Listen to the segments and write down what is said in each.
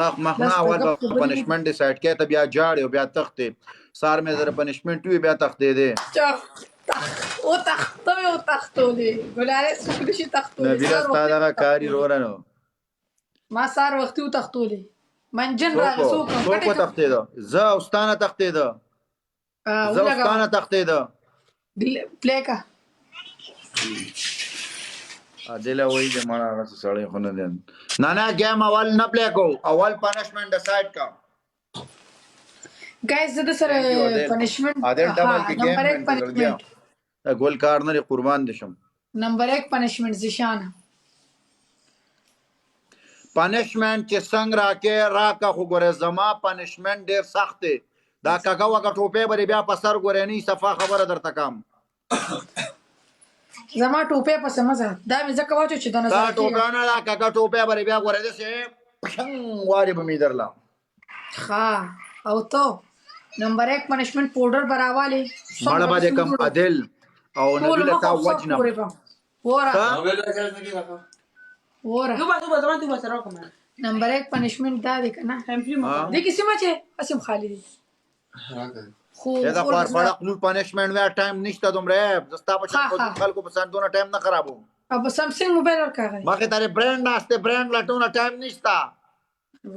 ساخ مخنا اول په پنشمنت ډیسایډ کې ته بیا جاړ او بیا تختې سار مې زره پنشمنت وی بیا تختې دې او تختولې ګلاره سکول شي تختولې نبی راستا دا کاری رورانو ما سار وختي تختولې منجن راغ سو کو تختې دا ز اوستانه تختې دا ز اوستانه تختې دا پلیکا ادله وای دې مړه هغه سړی خو نه دین نه گیم اول نه پلی کو اول پنشمنت ډیسایډ کا गाइस زده سره پنشمنت ادل ډبل کې گیم پنشمنت ګول کارنر قربان دشم نمبر 1 پنشمنت زشان پنشمنت چې څنګه راکې راکا خو ګوره زما پنشمنت ډیر سخت دی دا کاګه وګه ټوپه بری بیا په سر ګورې نه صفه خبره درته کام زما ټوپه په سمزه دا مې ځکه واچو چې د نظر دا ټوپه نه دا کاګه ټوپه بری بیا ګورې دې سه واری به می درلا ها او تو نمبر 1 پنشمنت پاؤډر براواله مړه باندې کم عدل او نبی له تا وجنه ورا نمبر 1 پنشمنت دا دی کنه دې کیسه ما چې اسیم خالد خو دا خور بڑا قلول پنشمنت ویا ټایم نشته دومره دستا په خلکو په سان دونه ټایم نه خرابو اب سامسنګ موبایل ورکاغه ماخه تاره برانډ ناشته برانډ لټونه ټایم نشتا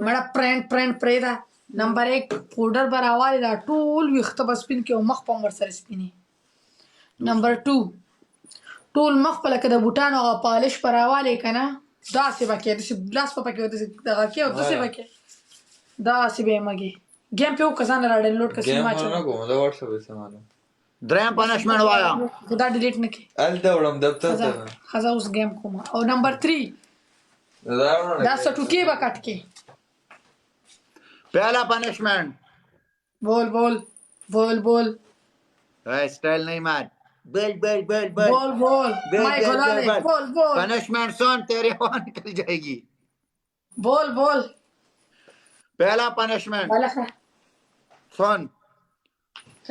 مړه برانډ پریدا نمبر 1 پاؤډر براواله دا ټول وخت بس پین کې مخ په ور سره سپینی نمبر 2 ټول مخ په لکه د بوټانو او پالش براواله کنه دا سی بکې د لاس په پکې د دغه کې او د سی بکې دا سی به مګي گیم په کزان را ډاونلوډ کړئ ما چې نه کوم دا واتس اپ استعمالو دریم پنشمنت وایا دا ډیلیټ نه کی ال دا وړم دفتر ته خزا اوس گیم کوم او نمبر 3 دا سټوکی با کټ کې पहला पनिशमेंट बोल स्टाइल नहीं मार बोल माय गोलाले बोल पनिशमेंट सुन तेरे वहां निकल जाएगी बोल पहला पनिशमेंट सुन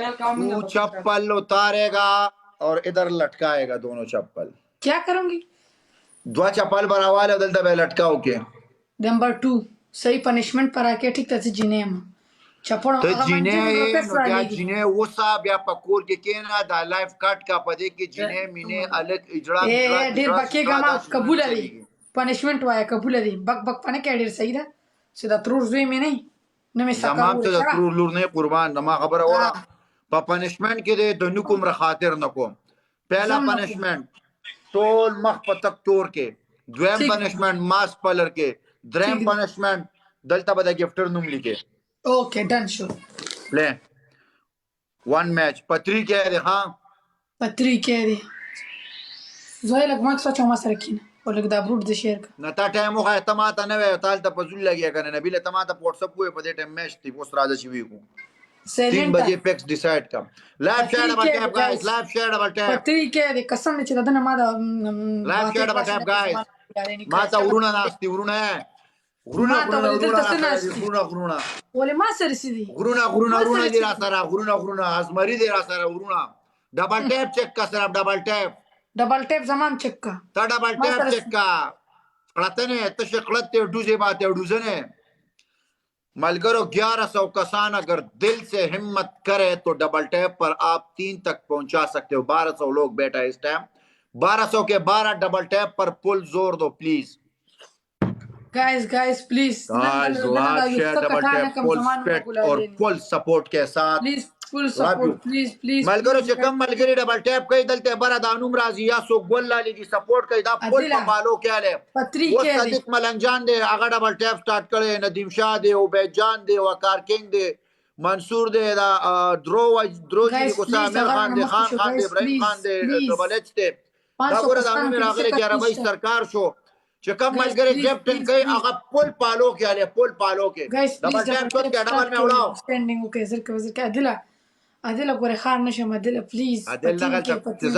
तू चप्पल उतारेगा और इधर लटकाएगा दोनों चप्पल क्या करूंगी दो चप्पल बराबर है दल लटकाओ के नंबर 2 सही पनिशमेंट पर आके ठीक तरह से जीने हम चपड़ तो जीने क्या जीने वो सा बया पकोर के केना दा लाइफ कट का पदे के जीने मीने अलग इजड़ा ए ढेर बकेगा मा कबूल है पनिशमेंट वाया कबूल है बक पने के ढेर सही था सीधा त्रूर जुई में नहीं न में सका तमाम तो त्रूर लूर ने कुर्बान नमा खबर और प पनिशमेंट के दे दोनों कुम रखातिर नको पहला पनिशमेंट टोल मख पतक तोड़ के द्वैम पनिशमेंट मास पलर के دریم پنشمنت دلته به د گیفټر نوم لیکي اوکے ډن شو پلی 1 میچ پتری کې دی ها پتری کې دی زوی لګ ماکس چې ما سره کینه ولګ دا بروټ د شیر نه تا ټایم خو ته ما ته نه وې تال ته پزول لګیا کنه نبی له ته ما ته واتس اپ په دې ټایم میچ دی اوس راځي چې وی کو 3 بجے پیکس ډیسایډ کا لایو شیر ډبل ټیپ گایز لایو شیر ډبل ټیپ پتری کې دی قسم چې دنه ما دا لایو شیر ډبل ټیپ گایز ما ته ورونه ناشتي ورونه غرونا ولې ما سره سيدي غرونا دي را سره غرونا ازمري دي را سره غرونا ډبل ټیپ چیک کا سره ډبل ټیپ زمان چیک کا تا ډبل ټیپ چیک کا قلتنه تشقلت ډوزه باته ډوزنه ملګرو 1100 कसान अगर दिल से हिम्मत करे तो डबल टैप पर आप 3 तक पहुंचा सकते हो 1200 लोग बैठा है इस टाइम 1200 के 12 डबल टैप पर फुल जोर दो please guys please guys like share double tap full spread और full support के साथ please full support please मलगरो से कम मलगरी डबल टैप कई दलते बरा दानुम राजी या सो गोल लाली की सपोर्ट कई दा फुल पालो क्या ले पत्री वो के सदिक मलंगजान दे आगा डबल टैप स्टार्ट करे नदीम शाह दे उबैजान दे वकार किंग दे मंसूर दे दा ड्रो जी को सामर खान दे इब्राहिम खान दे डबल एच दे دا ګوره دا موږ راغلي چې عربی سرکار شو چې کوم ملګری کیپټن کوي هغه پول پالو کې علي پول پالو کې ډبل ټیپ کوي ډبل مې وړاو سټینډینګ وکړه زرکه عادل ګوره خان نشم عادل پلیز عادل دغه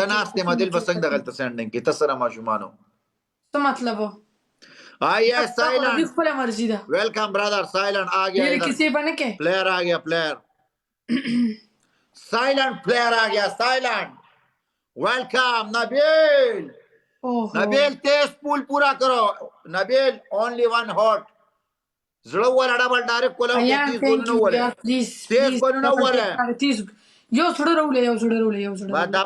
زناست مدل بسنګ دغه سټینډینګ کې تاسو ما شومانو څه مطلب آیا سایلنٹ خپل مرزي ده ویلکم برادر سایلنٹ आ गया ये किसी बने के प्लेयर आ गया प्लेयर साइलेंट प्लेयर आ गया साइलेंट वेलकम नबील नबील तेज पूल पूरा करो नबील ओनली वन हॉट زړه ولا ډبل ډایرکټ کولاو کې Ayan, 30 thank ګولونه you. ولا Yeah, please, 30 please. ګولونه Double ولا tap. Please. یو سړی راولې یو سړی راولې یو سړی با راولې. دا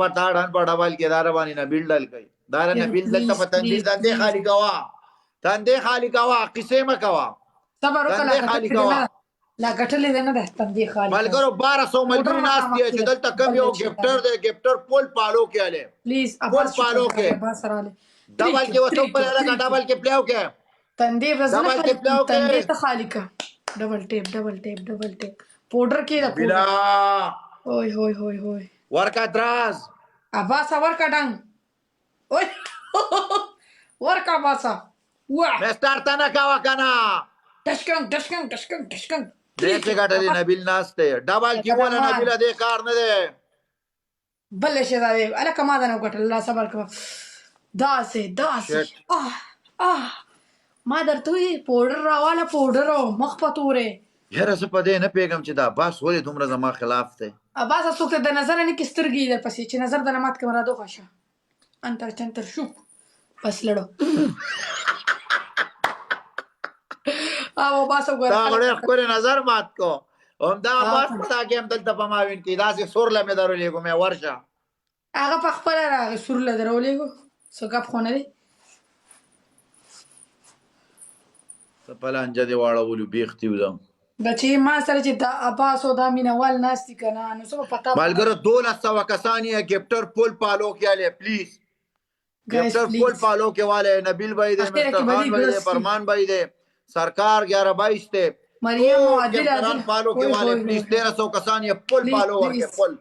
پتاړان په ډبل کې دار باندې نه بیل ډل کوي دار نه Yeah, بیل دلته please, پتن دي please, دندې please. خالی کوا قصې مکوا صبر وکړه دندې لا خالی ګټلې کوا نه ده. لا ګټلې ده نه ده تندې خالي کوه. ملګرو 1200 ملګری ناس دي چې دلته کم یو ګفټر دی ګفټر پول پالو کې आले پلیز پول عباس پالو شکر کې عباس راله. ډبل کې وسو په لګا ډبل کې پلیو کې تندې ورځ نه ډبل خالي کې پلیو تندې کې ته خالي کا. ډبل ټیپ پاوډر کې دا بلا پاوډر. اوي هوي هوي هوي ورکا دراز عباس ور کډنګ. اوي ورکا عباس واه مستر تنه کوا کنه دشکن دې چې ګټلې نبیل ناس ته ډبل کې ولا نبیل دې کار نه دی بل شي دا دی انا کما دا نه ګټل الله صبر کوه داسې Shit. ما درته وی پاوډر راواله پاوډر مخ پتوره یاره زه په دې نه پیغام چې دا بس ولې دومره زما خلاف دی عباس څوک ته د نظر نه کې سترګې در پسې چې نظر د نمات کې مرادو خاشه انتر چنتر شو بس لړو او باسو ګور دا غړې خپل نظر مات کو هم دا بس پتا کې هم دلته په ماوین کې دا سي سور لمه درولې کومه ورشه هغه په خپل راغی سور له درولې سو غپ خونه دی سپلانجه دی واړولو بیختي وزم بچي ما سره چې دا عباس او دا مینوال ناشتي کنه نو څه پتا ملګرو 1200 کسانی ګفټر پول پالو کې आले پلیز ګفټر پول پالو کې والے نبیل بھائی دے مستر خان بھائی دے فرمان بھائی دے سرکار 1122 تے مریم او عادل عادل پالو کې والے پلیز 1300 کسانی پول پالو ورکه پول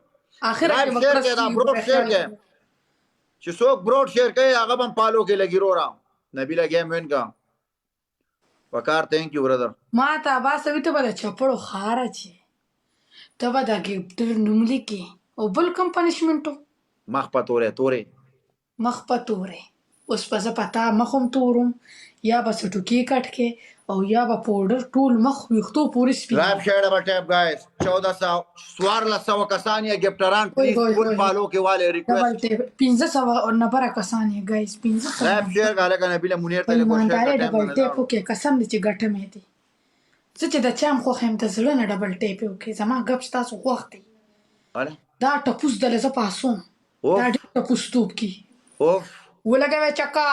اخر لایو شیر کې دا بروډ شیر کې چې څوک بروډ شیر کوي هغه هم پالو کې لګی را نبیلا گیم وین کا وقار تھینک یو برادر ما ته عباس وی ته بل چپړو خاره چی ته به دا ګفټر نوم لیکي او بل کم پنشمنټو مخ پتوره تورې مخ پتوره اوس په پتا مخم تورم یا بس ټوکی کټ کې او یا به پاوډر ټول مخ ویختو پوری سپی لایو شیر ټیپ گایز 1400 کسانی ګفټران پلیز پول پالو کې والے ریکویسٹ 1500 نفر کسان یې گایز 1500 لایو شیر غاله کنه بل مونیر ته کو ایماندار شیر ډبل ټیپ وکي قسم دې چې ګټه مې دي زه چې د چام خو هم ته زړه نه ډبل ټیپ وکي زما غب تاسو وخت دی اله دا ټپوس د لزه پاسوم اوف. دا ډېر ټپوس توپ کی اوف ولګوي چکا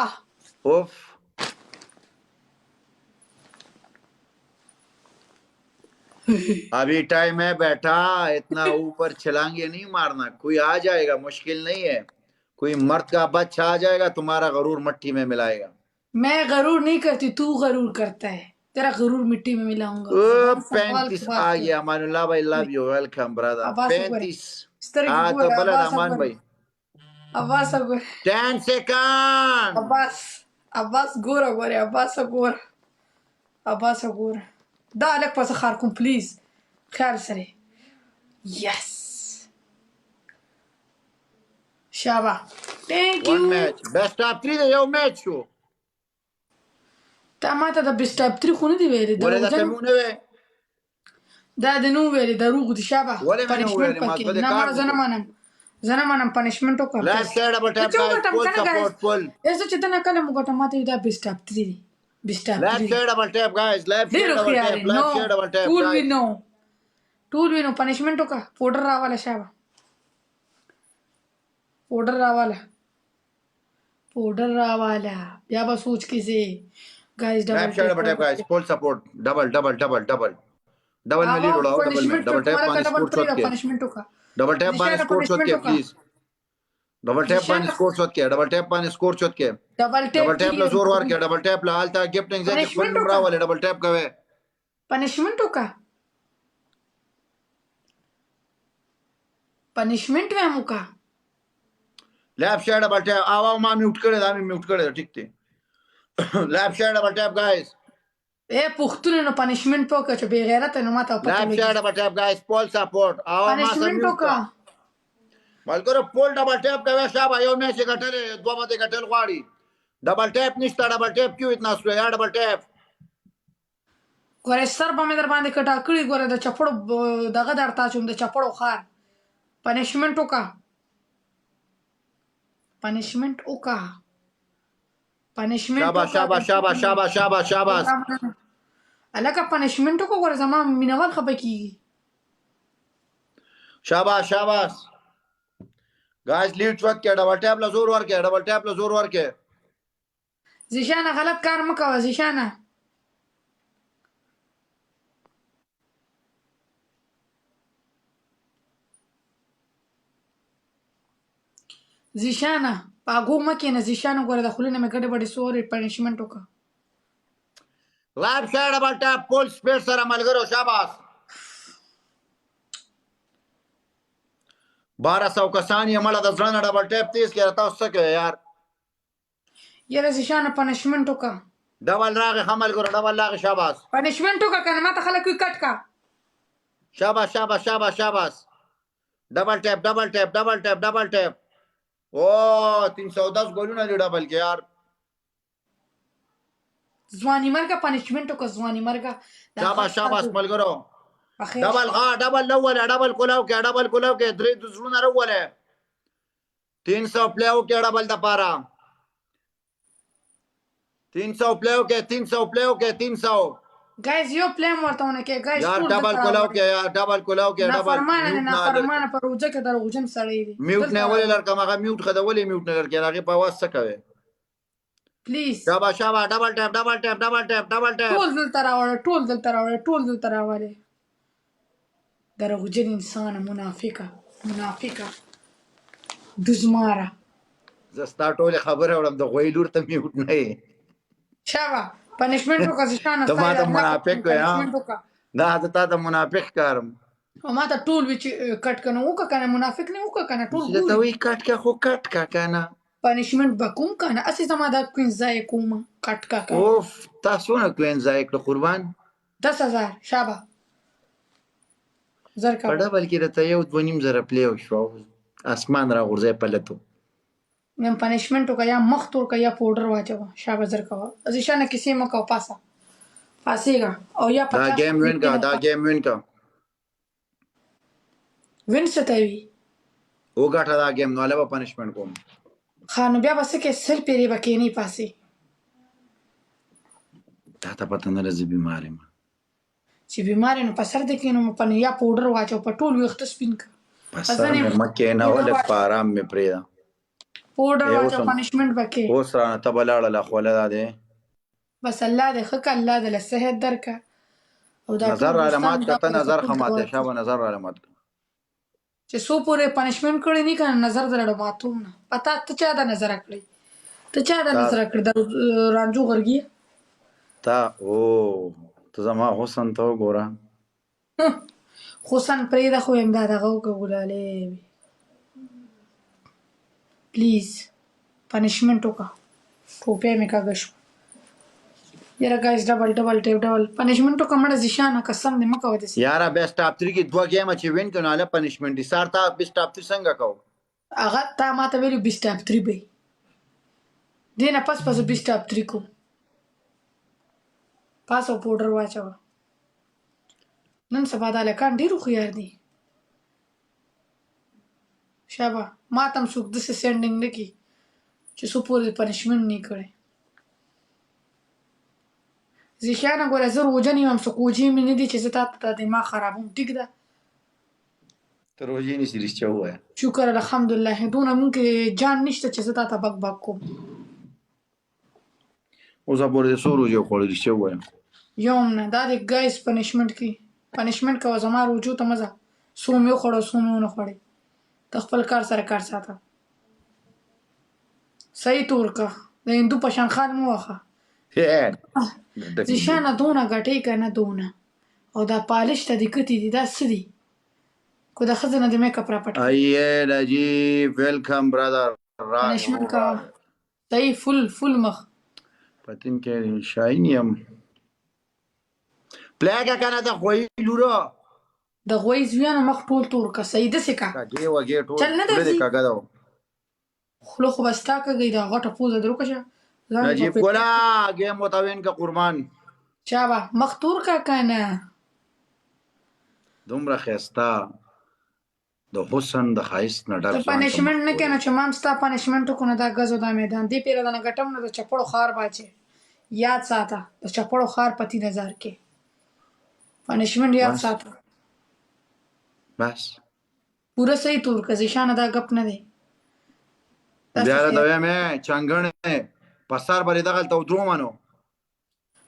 اوف अभी टाइम है बेटा इतना ऊपर छलांगे नहीं मारना कोई आ जाएगा मुश्किल नहीं है कोई मर्द का बच्चा आ जाएगा तुम्हारा गरूर मट्टी में मिलाएगा मैं गरूर नहीं करती तू गरूर करता है तेरा गरूर मिट्टी में मिलाऊंगा 35 आ गया अमानुल्लाह भाई love you welcome brother Abbas 35 इस तरह की हाँ तो बोल, बोला अब्बास अमान अब्बास। भाई अब्बास अब्बास 10 सेकंड अब्बास गोरा गोरे अब्बास गोरा دا الک پس خار کوم پلیز خیال سره یس شابه ثانک ون یو میچ بیسٹ اف 3 دی یو میچ شو تا ماته د بیسټ اپ 3 خو نه دی ویلې ولې دا کمونه وې دا د نو ویلې دروغ دي شابه ولې مې نو ویلې ما څه د کار زه نه منم پنیشمنت وکړه لایف سټایل ډبل ټاپ فول سپورټ فول ایسه چې نه کله موږ ته ماته دا بیسټ اپ 3 دی بیسټ اپ لایف سټایل ډبل ټاپ گایز لایف سټایل ډبل ټاپ لایف سټایل ډبل ټاپ ټول وینو پنیشمنت وکړه پاوډر راواله شابه پاوډر راواله بیا به سوچ کیږي گایز لایف سټایل ډبل ټاپ گایز فول سپورټ ډبل میں لیڈ اڑاؤ ڈبل میں ڈبل ٹیپ باندې سکور شوت کې پنیشمنت وکړه ډبل ټیپ باندې سکور شوت کې پلیز ډبل ټیپ باندې سکور شوت کې ډبل ټیپ باندې سکور شوت کې ډبل ډبل ټیپ له زور ور کې ډبل ټیپ له حالت گفټینګ ځکه خپل نمبر والے ډبل ټیپ کوي پنیشمنت وکړه پنیشمنت ویم وکړه لایف سټایل ډبل ټیپ آوا ما میوټ کړی دا می میوټ کړی ټیک دی لایف سټایل ډبل ټیپ گایز اے پختون نو پنیشمنت وکړه چې بے غیرت نه ماته پته لایف سټایل ډبل ټیپ گایز فول سپورټ آوا ما پنیشمنت وکړه ملګرو فول ډبل ټیپ کوي شابه یو میچ غټلې دوه باندې غټل غواړي ډبل ټیپ نشته ډبل ټیپ کیو اتنا سو یا ډبل ټیپ ګوره سر به مې در باندې کټا کړی ګوره د چپړو دغه درتا چوم د چپړو خار پنیشمنت وکړه شابه الکه پنشمنټ وکړه زما مینوال خپه کیږي. شاباش شاباش گایز لیډ چوت کې ډبل ټیپ له زور ورکې ډبل ټیپ له زور ورکې. زیشانه غلط کار مه کوه زیشانه. زیشانه پاګو مه کېنه زیشانه ګوره د خولې نه مې ګډې بډې سورې پنشمنټ وکړه. لایب شه ډبل ټیپ فول سپیډ سره ملګرو شاباش. 1200 کسان یې مړه د زړه نه ډبل ټیپ تیز کړه. تاسو څه کوئ یار؟ یاره زیشانه پنشمنټ وکړه. ډبل راغې ښه ملګرو ډبل راغې شاباش. پنشمنټ وکړه که نه ماته خلک وي کټ کا. شاباش شاباش شاباش شاباش. ډبل ټیپ ډبل ټیپ ډبل ټیپ ډبل ټیپ. او 310 ګولونه دي ډبل کې یار. ځواني مرګه پنشمنټ وکړه ځواني مرګه. شاباش شاباش ملګرو. بخیر ډبل ډبل لوله ډبل کلاو کې ډبل کلاو کې درې د زړونه راوله 300 پلیو کې ډبل د پاره 300 پلیو کې 300 پلیو کې 300 ګایز یو پلیم ورته ونه کې ګایز یار ډبل کلاو کې یار ډبل کلاو کې ډبل نه فرمانه پر وجه کې دروغجن سړی دی. میوټ نه ولې لړکه مغه میوټ خدولې میوټ نه لړکه هغه په واس څه کوي پلیز. شاباش شاباش ډبل ټیپ ډبل ټیپ ډبل ټیپ ډبل ټیپ. ټول دلته راوړه ټول دلته راوړه ټول دلته راوړه. دروغجن انسان منافقه منافقه دزماره. زستا ټول خبره وړم د غوی لور ته میوټ نه یې. شابه پنشمنټ وکړه زیشانه. ته ما ته منافق وې ها دا تا ته منافق کارم. او ما ته ټول وی چې کټ کنه وکړه کنه منافق نه وکړه کنه ټول ته وی کټ کا خو کټ کا کنه پنشمنټ بکوم کنه اسی زما دا کوین ځای کوم کټ کا کنه. اوف تاسو نه کوین ځای کړ قربان 10000 شابه زر کا. په ډبل کې راته یو 2.5 پلیو شو اسمان را غورځي پلتو. نن پنشمنټ وکړه یا مخ تور کا یا پاوډر واچو شابه زر کا. زیشانه کسی مکو پاسا پاسېګا او یا 50 دا گیم وین کا دا گیم وین کا وین ستوي او ګټه دا گیم نو له پنشمنټ کوم خانو بیا بس کې سل پیری بکینی پاسي. تا ته پته نه لږه بیمار یم چې بیمار نو په سر د کینو په یا پاوډر واچو په ټول وخت سپین کا په سر مې مکه نه ولې پارام مې پریدا پاوډر واچو پنشمنټ بکې اوس را ته بلاړه لا خوله ده بس الله دې خک الله دې له صحت درکا او دا نظر علامات کته نظر خماته شابه نظر علامات چې سو پورې پنشمنټ کړی نه کنه نظر درړو ماتوم نه پتا ته چا دا نظر کړی ته چا دا نظر کړی دا رانجو غرګي تا او ته زما حسن ته وګوره حسن پرې دا خو امداد هغه وګولاله پلیز پنشمنټ وکا ټوپه مې کاغش یاره گایز ډبل ډبل ټیپ ډبل پنشمنټ وکا مړه زیشانه قسم دې مکو دې یاره بیسټ ټاپ 3 کې دوه گیم چې وین کنه له پنشمنټ دي سار تا بیسټ ټاپ 3 څنګه کو هغه تا ماته ویلو بیسټ ټاپ 3 به دینه پس بیسټ ټاپ 3 کو پاسو پاوډر واچو نن سبا دا لکان ډیرو خيار دي شابه ما تم څوک د سندینګ نکی چې سو پورې پنشمنټ نه کړي زیشانه ګوره زه روزه نه یم سکوجي مې نه دي چې زه ته دماغ خرابوم ټیک ده ته روزي نشي رښتیا وایه شکر الحمدلله دونه مونږ جان نشته چې زه ته بک بک کوم اوس پورې سو روزي خو رښتیا وایه یوم نه دا د ګایز پنشمنټ کی پنشمنټ کا زما روجو ته مزه سو مې خړو سو مې نه خړې ته خپل کار سره کار ساته صحیح تور کا د هندو پشان خان مو واخه زیشانه دونه غټي کنه دونه او دا پالش ته دکتی دي دا سدي کو دا خزنه د میک اپ را پټ ایه لجی ویلکم برادر پنشمنټ کا صحیح فل مخ پتین کې شاینیم پلاګه کنه د خوې لورو د غوي زویانو مخ ټول تور کا صحیح د سکا کاګي وګي ټول چل نه درځي. دې کاګه دا خلو خو بستا کوي دا غټه پوزه دروکشه نجیب کولا گیم متوین کا قربان چابا مخ تور کا کنه دومره خستا د حسن د خایس نه ډک ته پنشمنټ نه کنه چې مام ستا پنشمنټ کو نه دا غزو دا میدان دی پیره دا غټم نه د چپړو خار باچه یاد ساته د چپړو خار پتی نظر کې پنشمنٹ یاد بس. ساته بس پوره صحیح تور که زیشانه دا گپ نه دی بیا له دوی مې چنګڼې په سر باندې دغلته ودرومنو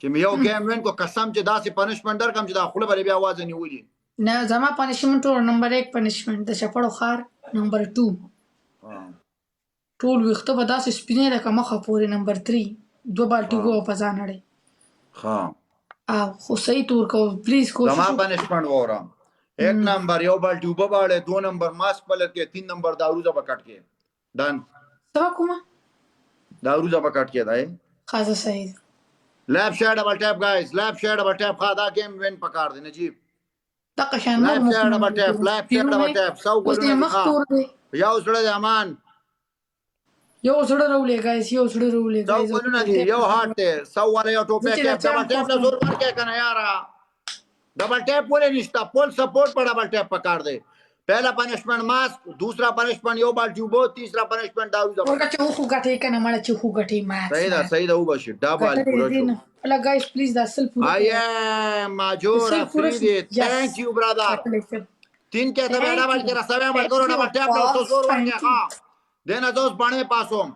چې مې یو ګیم وین کو قسم چې داسې پنشمنټ درکم چې دا خوله به بیا आवाज نیولي نه زما پنشمنٹ نمبر 1 پنشمنٹ د چپړو خار نمبر 2 ټول وخت به داسې سپینې لکه مخه پورې نمبر 3 دو بالټي ګو په ځان اړې ها او خو صحیح تور کو پلیز کوشش زما پنشمنٹ وورم 1 نمبر یو بالټي وب باړې 2 نمبر ماسک پلت کې 3 نمبر دارو ز پکټ کې دن سبا کومه دارو ز پکټ کې دای خاصه صحیح لیفٹ شیډ ډبل ټیپ گایز لیفٹ شیډ ډبل ټیپ خدا گیم وین پکار دی نجیب دغه شان لیفٹ شیډ ډبل ټیپ لیفٹ شیډ ډبل ټیپ سو ګلونه مخ تور دی یو سره د امان یو سړی راولې گایز یو سړی راولې سو ګلونه دی یو هارت دی سو ولا یو ټوپه کې ډبل ټیپ له زور ورکې کنه یارا ډبل ټیپ ولې نشتا پول سپورٹ پر ډبل ټیپ پکار دی پہلا پنشمنٹ ماسک دوسرا پنشمنٹ یو بال ټیوبو تیسرا پنشمنٹ داو ز ورکه چې خو غټې کنه مړه چې خو غټې ما صحیح دا وبشي ډبل پورا شو الله گایز پلیز دا اصل پورا آیا ماجور افریدی تھینک یو برادر تین کے ته ډبل کې رسوي عمل کرو ډبل ټیپ له زور ورکې ها دینه دوس باندې پاسوم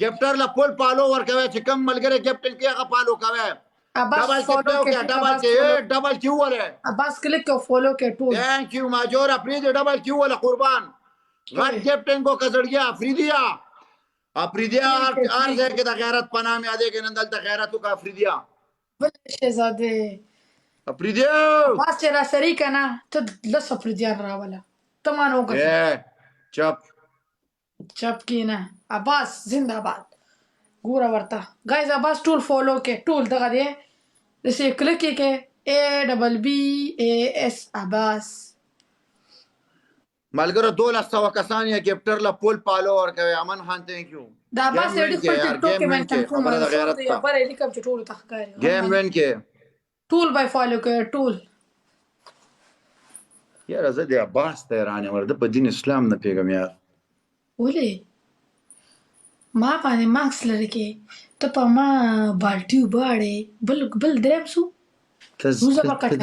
ګیفټر لا پول پالو ورکوي چې کم ملګری کیپټن کې هغه پالو کوي ډبل کیو ولا بس کلیک کو فالو کې ټول تھینک یو ماجور افریدی ډبل کیو ولا قربان غټ کیپټن کو کزړیا افریدیا هر ځای کې د غیرت پناه مې اده کې نن دلته غیرت کا افریدیا بل شهزاده افریدیا بس چې را سری کنه ته لس افریدیا راولا ته مانو اے چپ کینا عباس زنده باد ګوره ورته گایز عباس ټول فالو کې ټول دغه دی دسې کلیک کې ABBAS عباس ملګرو 1200 کسان یې کیپټر لا پول پالو ورکوي امن خان تھینک یو دا عباس یې ټیک ټیک کې منشن کوم خبره د غیرت یا بره لیکم چې ټول تخکاری گیم وین کې ټول بای فالو کې ټول یاره زه د عباس تهرانه ورده په دین اسلام نه پیګم یار ولې ما باندې ماکس لري کې ته په ما بالټي وباړې بل درم سو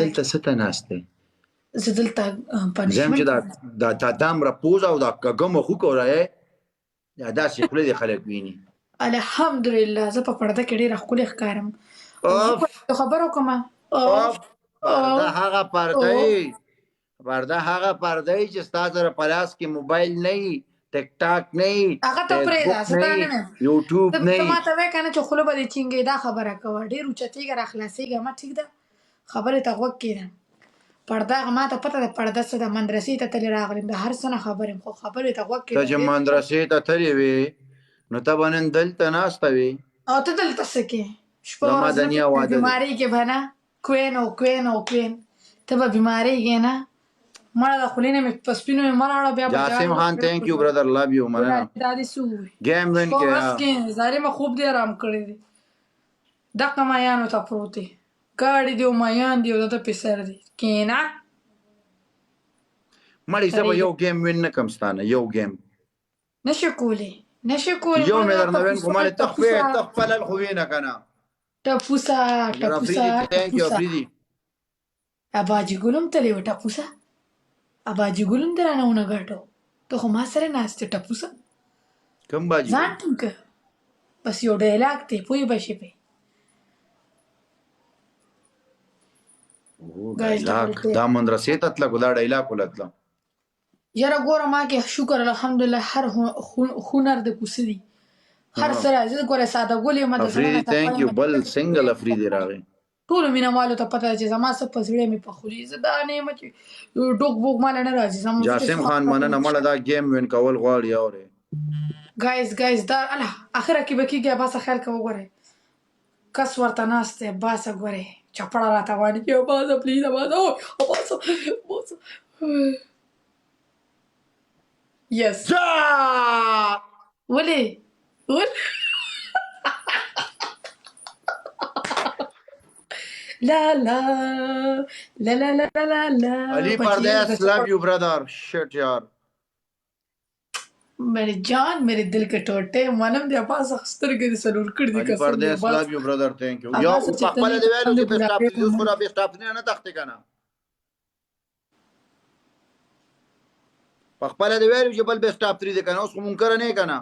دلته ست ناشته زه دلته زم پنځم چې دا دام را پوز او دا کګم خو کوله یا دا چې خپل دي خلک ویني الحمدلله زه په پرده کې ډېر ښکلي ښکارم خبرو کوم دا هغه پرده چې ستاسو سره پلاس کې موبایل نه ټیک ټاک نه هغه ته پرېدا ستانه نه یوټیوب نه ته ما ته وې کنه چې خلو به چینګې دا خبره کوه ډېر اوچتېږه را خلاصېږه ما ټیک ده خبرې ته غوږ کېدم پرده ما ته پته ده پرده څه ده مدرسې ته تللی راغلم د هر څه نه خبر یم خو خبرې ته غوږ ته چې مدرسې ته تللی وې نو ته به نن دلته ناسته وې او ته دلته څه کې شپه زما د نیا واده دی. بیمارۍ کې به نه کوین ته به بیمارۍ کې نه مړه د خولې نه مې په سپینو مې مه راوړه بیا به جاسم خان تھینک یو برادر لو یو مننه دا دې څه ووایي گیم وین په ورځ کې کې زارې مې خوب دې آرام کړی دی دغه مایانو ته پروت دی ګاډي دی او مایان دی او دته پسر دی کېنه مړی زه به یو گیم وین نه کم ستانه یو گیم نشو کولی یو مې درنه وین کومه تخفل الخوینه کنه ټپوسا تھینک یو افریدی اباجي ګلم تلې و ټپوسا اباجي ګلم درانه ونه غټو ته خو ما سره ناشته ټپوسا کم باجی ځان ټینګ بس یو ډایلاګ ته پوي بشي په دا مدرسې ته تلل دا ډایلاګ ولتل یاره ګوره ما کې شکر الحمدلله هر هنر د کوسدي هر سره زه ګوره ساده ګولې ما د افریدی تھینک یو بل سنگل افریدی راغی ټول مینوالو ته پته چې زما څه په زړه مې په خوري زه دا نه یم چې ډوک بوک مال نه راځي جاسم خان مننه مړه دا گیم وین کول غواړي اورې گایز دا الله اخره کې به کېږي باسه خیال کوه ګوره کس ورته ناسته باسه ګوره چپړه راته وایي چې باسه پلیز باسه یس ولې لا لا لا لا لا لا لا علی پردیس love you brother shit یار मेरे जान मेरे दिल के ټوټه منم دی پاس سترګې دې سلور کړ دي علي قسم پردیس دی love you brother thank you Abbas یو چې په خپل ته دی ویلو نه چې بیسټ اپ بلاګې یوز خو بیسټ اپ نه تخته کنه په خپل دی ویلو چې بل بیسټ اپ 3 دی کنه اوس منکر نه کنه